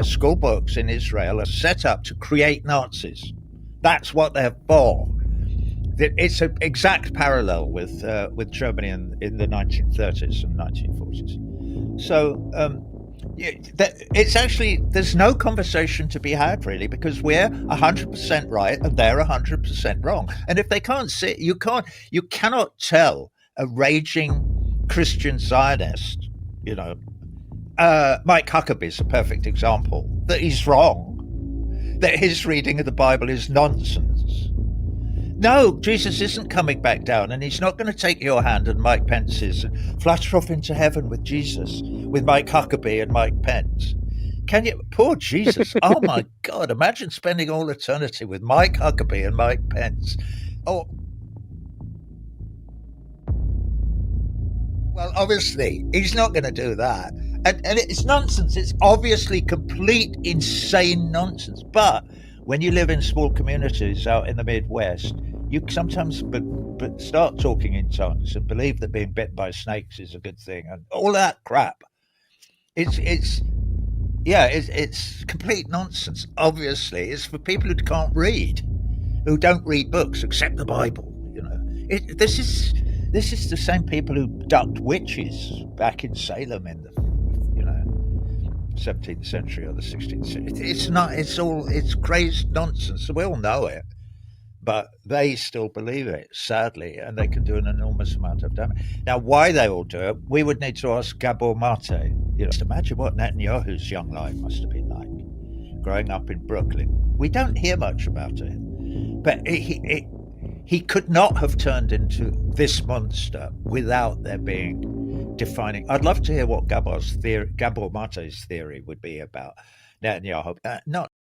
School books in Israel are set up to create Nazis. That's what they're for. It's an exact parallel with Germany in the 1930s and 1940s. So it's actually, there's no conversation to be had really, because we're 100% right and they're 100% wrong. And if they can't see, you cannot tell a raging Christian Zionist, Mike Huckabee's a perfect example, that he's wrong, that his reading of the Bible is nonsense. No, Jesus isn't coming back down, and he's not going to take your hand and Mike Pence's and flutter off into heaven with Jesus, with Mike Huckabee and Mike Pence. Can you? Poor Jesus. Oh my God, imagine spending all eternity with Mike Huckabee and Mike Pence. Oh, well, obviously, he's not going to do that. And it's nonsense. It's obviously complete, insane nonsense. But when you live in small communities out in the Midwest, you sometimes start talking in tongues and believe that being bit by snakes is a good thing and all that crap. It's complete nonsense. Obviously, it's for people who can't read, who don't read books except the Bible. This is the same people who ducked witches back in Salem in the 17th century or the 16th century. It's not. It's crazed nonsense. We all know it, but they still believe it, sadly, and they can do an enormous amount of damage. Now, why they all do it, we would need to ask Gabor Mate. Just imagine what Netanyahu's young life must have been like, growing up in Brooklyn. We don't hear much about it, but he could not have turned into this monster without there being defining. I'd love to hear what Gabor Mate's theory would be about Netanyahu. Not